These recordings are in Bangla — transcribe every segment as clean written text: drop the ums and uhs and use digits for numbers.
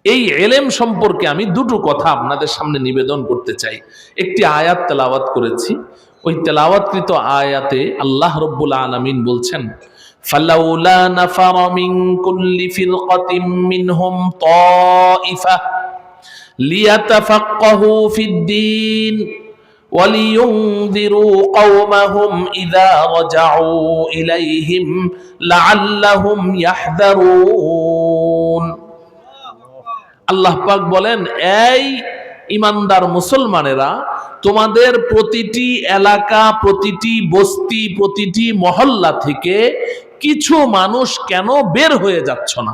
এই এলেম সম্পর্কে আমি দুটো কথা আপনাদের সামনে নিবেদন করতে চাই। একটি আয়াত তেলাওয়াত করেছি, ওই তেলাওয়াতকৃত আয়াতে আল্লাহ রব্বুল আলামিন বলছেন, ফালাউলা নাফারা মিন কুল্লি ফিরকাতিন মিনহুম তাইফা লিয়াতাফাক্কাহু ফিদ্দীন ওয়ালিয়ুনযিরু কওমাহুম ইযা রাজাউ ইলাইহিম লাআল্লাহুম ইয়াহযারুন। আল্লাহ পাক বলেন, এই ইমানদার মুসলমানেরা, তোমাদের প্রতিটি এলাকা, প্রতিটি বস্তি, প্রতিটি মহল্লা থেকে কিছু মানুষ কেন বের হয়ে যাচ্ছ না?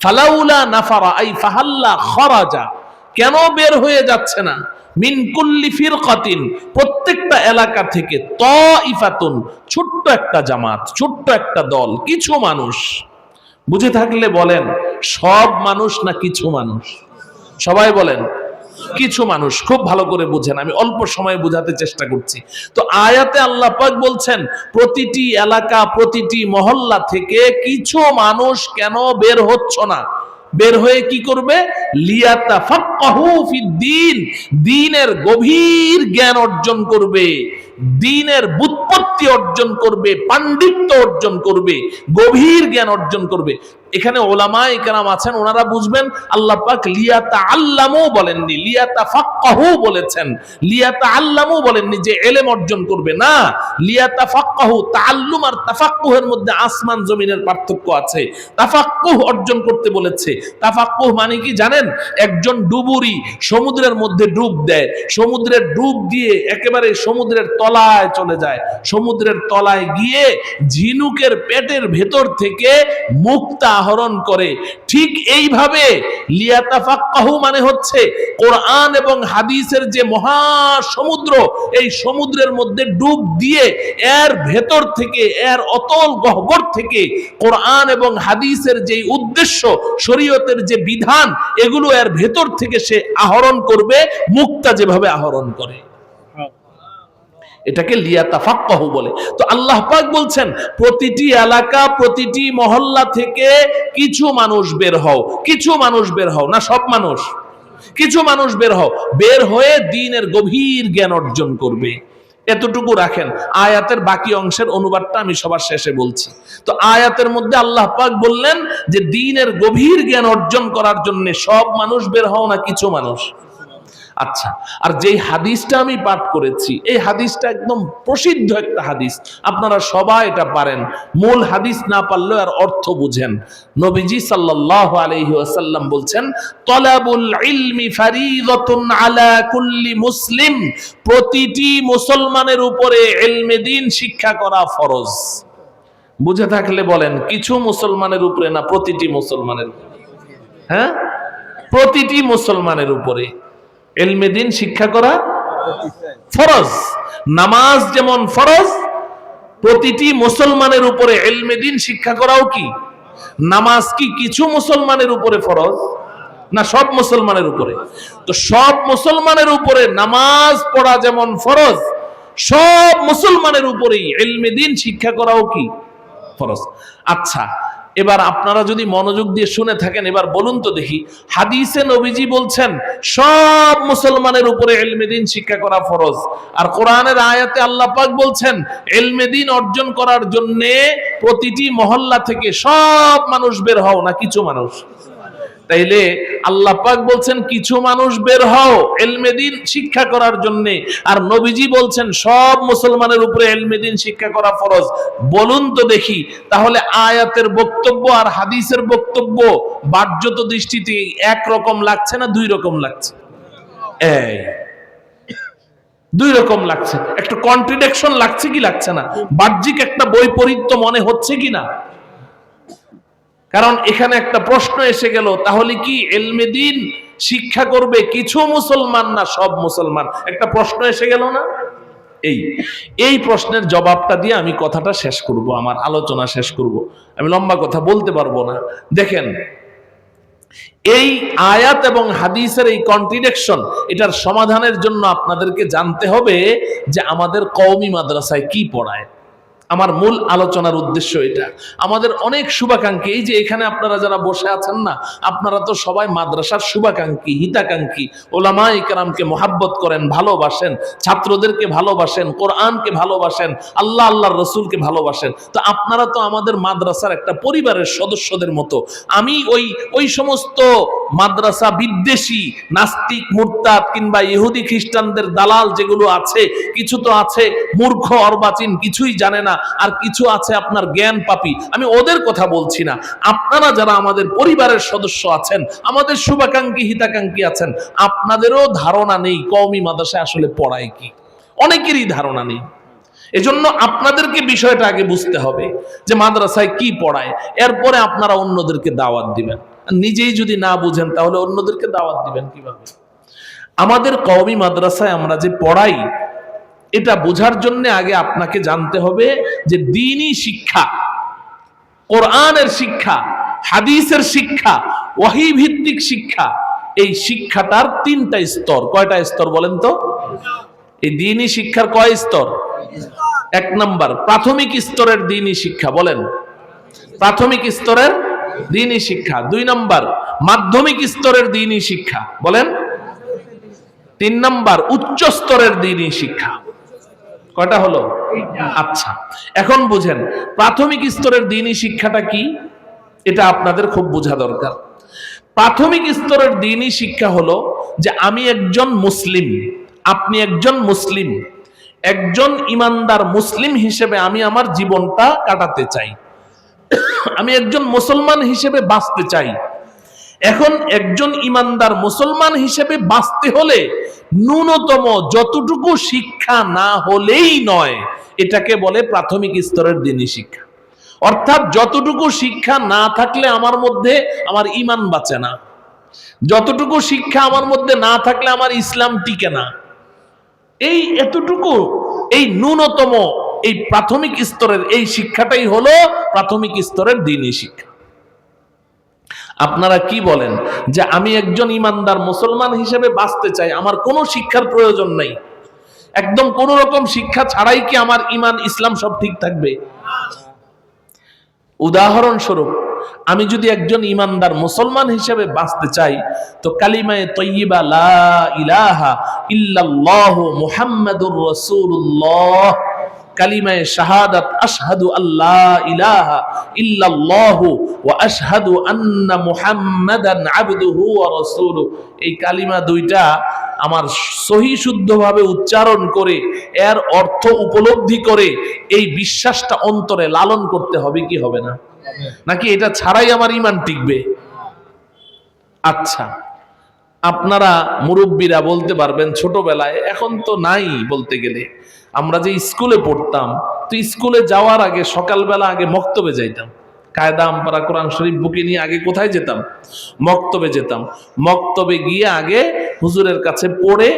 ফালাউলা নাফারা আই ফাহাল্লা খরাজা, কেন বের হয়ে যাচ্ছে না? মিন কুল্লি ফিরকাতিন, প্রত্যেকটা এলাকা থেকে, তাইফাতুন, ছোট্ট একটা জামাত, ছোট্ট একটা দল, কিছু মানুষ। বুঝে থাকলে বলেন, সব মানুষ না কিছু মানুষ? সবাই বলেন কিছু মানুষ। খুব ভালো করে বুঝেন, আমি অল্প সময়ে বোঝাতে চেষ্টা করছি। তো আয়াতে আল্লাহ পাক বলছেন, প্রতিটি এলাকা, প্রতিটি মহল্লা থেকে কিছু মানুষ কেন বের হচ্ছ না? বের হয়ে কি করবে? লিয়াতাফাক্কাহু ফিদ্দীন, দ্বীনের গভীর জ্ঞান অর্জন করবে, দ্বীনের ব্যুৎপত্তি অর্জন করবে, পাণ্ডিত্য অর্জন করবে, গভীর জ্ঞান অর্জন করবে। এখানে ওলামায়ে কেরাম আছেন, ওনারা বুঝবেন আল্লাহ পাক লিয়াতাআল্লামু বলেননি, লিয়াতাফাক্কাহু বলেছেন। লিয়াতাআল্লামু বলেননি যে ইলম অর্জন করবে, না, লিয়াতাফাক্কাহু। তাআল্লুম আর তাফাক্কুহের মধ্যে আসমান জমিনের পার্থক্য আছে। তাফাক্কুহ অর্জন করতে বলেছে। তাফাক্কুহ মানে কি জানেন? একজন ডুবুরি সমুদ্রের মধ্যে ডুব দেয়, সমুদ্রের ডুব দিয়ে একেবারে সমুদ্রের তলায় চলে যায়, সমুদ্রের তলায় গিয়ে ঝিনুকের পেটের ভেতর থেকে মুক্তা আহরণ করে। ঠিক এইভাবে লিয়াতাফাক্কাহু মানে হচ্ছে কোরআন এবং হাদিসের যে মহাসমুদ্র, এই সমুদ্রের মধ্যে ডুব দিয়ে এর ভেতর থেকে, এর অতল গহ্বর থেকে কোরআন এবং হাদিসের যে উদ্দেশ্য, শরীয়তের যে বিধান, এগুলো এর ভেতর থেকে সে আহরণ করবে, মুক্তা যেভাবে আহরণ করে। এটাকে লিয়াতাফাক্কাহু বলে। তো আল্লাহ পাক বলছেন, প্রতিটি এলাকা, প্রতিটি মহল্লা থেকে কিছু মানুষ বের হও, কিছু মানুষ বের হও, না সব মানুষ, কিছু মানুষ বের হও, বের হয়ে দ্বীনের গভীর জ্ঞান অর্জন করবে। এতটুকু রাখেন, আয়াতের বাকি অংশের অনুবাদটা আমি সবার শেষে বলছি। তো আয়াতের মধ্যে আল্লাহ পাক বললেন যে দ্বীনের গভীর জ্ঞান অর্জন করার জন্য সব মানুষ বের হও, না কিছু মানুষ? আচ্ছা, আর যেই হাদিসটা আমি পাঠ করেছি, এই হাদিসটা একদম প্রসিদ্ধ একটা হাদিস, আপনারা সবাই এটা পারেন, মূল হাদিস না পারলেও আর অর্থ বুঝেন। নবীজি সাল্লাল্লাহু আলাইহি ওয়াসাল্লাম বলছেন, তলাবুল ইলমি ফারিদাতুন আলা কুল্লি মুসলিম, প্রতিটি মুসলমানের উপরে ইলমে দ্বীন শিক্ষা করা ফরজ। বুঝে থাকলে বলেন, কিছু মুসলমানের উপরে না প্রতিটি মুসলমানের উপরে? হ্যাঁ, প্রতিটি মুসলমানের উপরে ইলমে দ্বীন শিক্ষা করা ফরজ। নামাজ যেমন ফরজ, প্রতিটি মুসলমানের উপরে ইলমে দ্বীন শিক্ষা করাও কি? নামাজ কি কিছু মুসলমানের উপরে ফরজ, না সব মুসলমানের উপরে? তো সব মুসলমানের উপরে নামাজ পড়া যেমন ফরজ, সব মুসলমানের উপরেই ইলমে দ্বীন শিক্ষা করাও কি? ফরজ। আচ্ছা, এবার আপনারা যদি মনোযোগ দিয়ে শুনে থাকেন, এবার বলুন তো দেখি, হাদিসে নবীজি বলছেন সব মুসলমানের উপরে ইলমে দ্বীন শিক্ষা করা ফরজ, আর কোরআনের আয়াতে আল্লাহ পাক বলছেন ইলমে দ্বীন অর্জন করার জন্য প্রতিটি মহল্লা থেকে সব মানুষ বের হও, না কিছু মানুষ? তাইলে আল্লাহ পাক বলছেন কিছু মানুষ বের হও ইলমে দ্বীন শিক্ষা করার জন্য, আর নবীজি বলছেন সব মুসলমানের উপরে ইলমে দ্বীন শিক্ষা করা ফরজ। বলুন তো দেখি, তাহলে আয়াতের বক্তব্য আর হাদিসের বক্তব্য বাহ্যত দৃষ্টিতে একরকম লাগছে না দুই রকম লাগছে? এই দুই রকম লাগছে, একটা কন্ট্রাডিকশন লাগছে কি লাগছে না? বাহ্যিক একটা বৈপরীত্য মনে হচ্ছে কি না? কারণ এখানে একটা প্রশ্ন এসে গেল, তাহলে কি ইলমে দ্বীন শিক্ষা করবে কিছু মুসলমান না সব মুসলমান? একটা প্রশ্ন এসে গেল না? এই প্রশ্নের জবাবটা দিয়ে আমি কথাটা শেষ করব, আমার আলোচনা শেষ করব, আমি লম্বা কথা বলতে পারবো না। দেখেন, এই আয়াত এবং হাদিসের এই কন্ট্রাডিকশন, এটার সমাধানের জন্য আপনাদেরকে জানতে হবে যে আমাদের কওমি মাদ্রাসায় কি পড়ায়। আমার মূল আলোচনার উদ্দেশ্য এটা। আমাদের অনেক শুভাকাঙ্ক্ষী, এই যে এখানে আপনারা যারা বসে আছেন না, আপনারা তো সবাই মাদ্রাসার শুভাকাঙ্ক্ষী, হিতাকাঙ্ক্ষী, ওলামায়ে কেরামকে মহাব্বত করেন, ভালোবাসেন, ছাত্রদেরকে ভালোবাসেন, কোরআনকে ভালোবাসেন, আল্লাহ আল্লাহর রসুলকে ভালোবাসেন। তো আপনারা তো আমাদের মাদ্রাসার একটা পরিবারের সদস্যদের মতো। আমি ওই সমস্ত মাদ্রাসা বিদ্বেষী নাস্তিক, মুরতাদ কিংবা ইহুদি খ্রিস্টানদের দালাল যেগুলো আছে, কিছু তো আছে মূর্খ অর্বাচীন, কিছুই জানে না, আর কিছু আছে আপনার জ্ঞান পাপী, আমি ওদের কথা বলছি না। আপনারা যারা আমাদের পরিবারের সদস্য আছেন, আমাদের শুভাকাঙ্ক্ষী হিতাকাঙ্ক্ষী আছেন, আপনাদেরও ধারণা নেই কওমি মাদ্রাসায় আসলে পড়ায় কি। অনেকেরই ধারণা নেই। এজন্য আপনাদেরকে বিষয়টা আগে বুঝতে হবে যে মাদ্রাসায় কি পড়ায়, এরপরে আপনারা অন্যদেরকে দাওয়াত দিবেন। নিজেই যদি না বুঝেন তাহলে অন্যদেরকে দাওয়াত দিবেন কিভাবে? আমাদের কওমি মাদ্রাসায় আমরা যে পড়াই, এটা বোঝার জন্য আগে আপনাকে জানতে হবে যে দ্বীনি শিক্ষা, কোরআনের শিক্ষা, হাদিসের শিক্ষা, ওহী ভিত্তিক শিক্ষা, এই শিক্ষাটার 3টা স্তর। কয়টা স্তর বলেন তো? এই দ্বীনি শিক্ষার কয় স্তর? 1 নাম্বার প্রাথমিক স্তরের দ্বীনি শিক্ষা, বলেন প্রাথমিক স্তরের দ্বীনি শিক্ষা। 2 নাম্বার মাধ্যমিক স্তরের দ্বীনি শিক্ষা, বলেন 3 নাম্বার উচ্চ স্তরের দ্বীনি শিক্ষা। কয়টা হলো? আচ্ছা, এখন বুঝেন প্রাথমিক স্তরের দ্বীনি শিক্ষাটা কি, এটা আপনাদের খুব বোঝা দরকার। প্রাথমিক স্তরের দ্বীনি শিক্ষা হলো যে আমি একজন মুসলিম, আপনি একজন মুসলিম, একজন ইমানদার মুসলিম হিসেবে আমি আমার জীবনটা কাটাতে চাই, আমি একজন মুসলমান হিসেবে বাঁচতে চাই। এখন একজন ইমানদার মুসলমান হিসেবে বাঁচতে হলে ন্যূনতম যতটুকু শিক্ষা না হলেই নয়, এটাকে বলে প্রাথমিক স্তরের দ্বীনি শিক্ষা। অর্থাৎ যতটুকু শিক্ষা না থাকলে আমার মধ্যে আমার ঈমান বাঁচে না, যতটুকু শিক্ষা আমার মধ্যে না থাকলে আমার ইসলাম টিকে না। এই এতটুকু, এই ন্যূনতম এই প্রাথমিক স্তরের এই শিক্ষাটাই হলো প্রাথমিক স্তরের দ্বীনি শিক্ষা। আপনারা কি বলেন যে আমি একজন ইমানদার মুসলমান হিসেবে বাঁচতে চাই, আমার কোনো শিক্ষার প্রয়োজন নাই, একদম কোন রকম শিক্ষা ছাড়াই কি আমার ঈমান ইসলাম সব ঠিক থাকবে? উদাহরণস্বরূপ আমি যদি একজন ইমানদার মুসলমান হিসেবে বাঁচতে চাই, তো কালিমায়ে তয়্যিবা লা ইলাহা ইল্লাল্লাহু মুহাম্মাদুর রাসূলুল্লাহ, কালিমায়ে শাহাদাত আশহাদু আল্লা ইলাহা ইল্লাল্লাহু ওয়া আশহাদু আন্না মুহাম্মাদান আবদুহু ওয়া রাসূলুহু, এই কালিমা দুইটা আমার সহি শুদ্ধভাবে উচ্চারণ করে এর অর্থ উপলব্ধি করে এই বিশ্বাসটা অন্তরে লালন করতে হবে কি হবে না? নাকি এটা ছাড়াই আমার ঈমান টিকবে? আচ্ছা, আপনারা মুরব্বীরা বলতে পারবেন ছোটবেলায়, এখন তো নাই বলতে গেলে, আমরা যে স্কুলে পড়তাম, তো স্কুলে যাওয়ার আগে সকালবেলা আগে মক্তবে যাইতাম, কায়দা আমপারা কোরআন শরীফ বুকে নিয়ে আগে কোথায় যেতাম? মক্তবে যেতাম। মক্তবে গিয়ে আগে হুজুরের কাছে পড়ে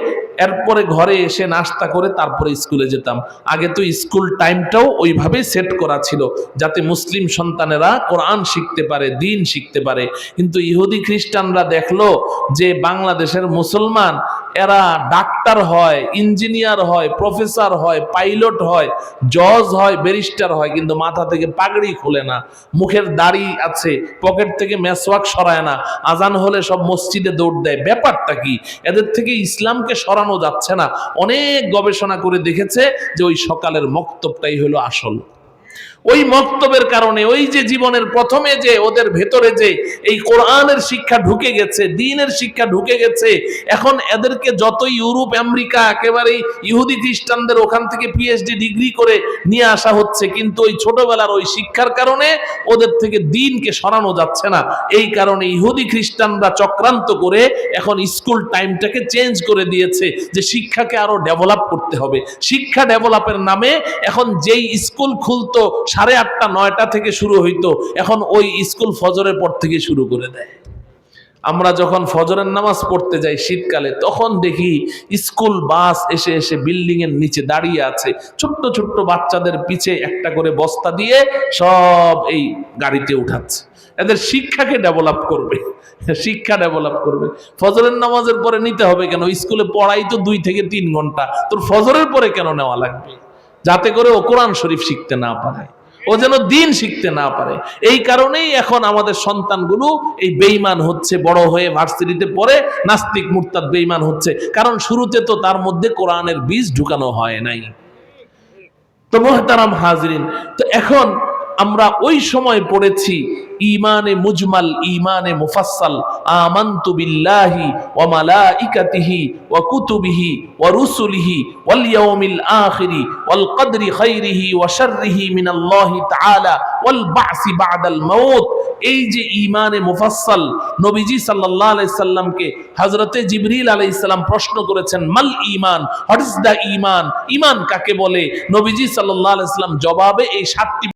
এরপরে ঘরে এসে নাস্তা করে তারপরে স্কুলে যেতাম। আগে তো স্কুল টাইমটাও ওইভাবেই সেট করা ছিল যাতে মুসলিম সন্তানেরা কোরআন শিখতে পারে, দ্বীন শিখতে পারে। কিন্তু ইহুদি খ্রিস্টানরা দেখলো যে বাংলাদেশের মুসলমান এরা ডাক্তার হয়, ইঞ্জিনিয়ার হয়, প্রফেসর হয়, পাইলট হয়, জজ হয়, ব্যারিস্টার হয়, কিন্তু মাথা থেকে পাগড়ি খুলে না, মুখের দাড়ি আছে, পকেট থেকে মেসওয়াক সরায় না, আজান হলে সব মসজিদে দৌড় দেয়। ব্যাপারটা কি? এদের থেকে ইসলামকে সরানো যাচ্ছে না। অনেক গবেষণা করে দেখেছে যে ওই সকালের মক্তবটাই হলো আসল। ওই মক্তবের কারণে ওই যে জীবনের প্রথমে যে ওদের ভেতরে যে এই কোরআনের শিক্ষা ঢুকে গেছে, দ্বীনের শিক্ষা ঢুকে গেছে, এখন এদেরকে যতই ইউরোপ আমেরিকা একেবারে ইহুদি খ্রিস্টানদের ওখান থেকে পিএইচডি ডিগ্রি করে নিয়ে আসা হচ্ছে, কিন্তু ওই ছোটবেলার ওই শিক্ষার কারণে ওদের থেকে দ্বীনকে সরানো যাচ্ছে না। এই কারণে ইহুদি খ্রিস্টানরা চক্রান্ত করে এখন স্কুল টাইমটাকে চেঞ্জ করে দিয়েছে যে শিক্ষাকে আরো ডেভেলপ করতে হবে। শিক্ষা ডেভেলপের নামে এখন যেই স্কুল খুলতো 8:30 9টা থেকে শুরু হইতো, এখন ওই স্কুল ফজরের পর থেকে শুরু করে দেয়। আমরা যখন ফজরের নামাজ পড়তে যাই শীতকালে, তখন দেখি স্কুল বাস এসে এসে বিল্ডিং এর নিচে দাঁড়িয়ে আছে, ছোট্ট ছোট্ট বাচ্চাদের পিছে একটা করে বস্তা দিয়ে সব এই গাড়িতে উঠাচ্ছে। এদের শিক্ষাকে ডেভেলপ করবে, শিক্ষা ডেভেলপ করবে। ফজরের নামাজের পরে নিতে হবে কেন? স্কুলে পড়াই তো 2 থেকে 3 ঘন্টা, তোর ফজরের পরে কেন নেওয়া লাগবে? যাতে করে ও কোরআন শরীফ শিখতে না পারে, ও যেন দিন শিখতে না পারে। এই কারণেই এখন আমাদের সন্তানগুলো এই বেঈমান হচ্ছে, বড় হয়ে ভার্সিটিতে পড়ে নাস্তিক মুরতাদ বেঈমান হচ্ছে, কারণ শুরুতে তো তার মধ্যে কোরআনের বীজ ঢুকানো হয় নাই। তো মুহতারাম হাজরিন, তো এখন আমরা ওই সময় পড়েছি ঈমানে মুজমাল, ঈমানে মুফাসসাল, আমানতু বিল্লাহি ওয়া মালাইকাতিহি ওয়া কুতুবিহি ওয়া রুসুলিহি ওয়াল ইয়াউমিল আখিরি ওয়াল কদরি খাইরিহি ওয়া শাররিহি মিনাল্লাহি তাআলা ওয়াল বা'সি বা'দাল মাউত। এই যে ঈমানে মুফাসসাল, নবীজি সাল্লাল্লাহু আলাইহি সাল্লামকে হযরতে জিবরিল আলাইহিস সালাম প্রশ্ন করেছেন, মাল ঈমান, হোয়াট ইজ দা ঈমান, ঈমান কাকে বলে? নবীজি সাল্লাল্লাহু আলাইহি সাল্লাম জবাবে এই 7টি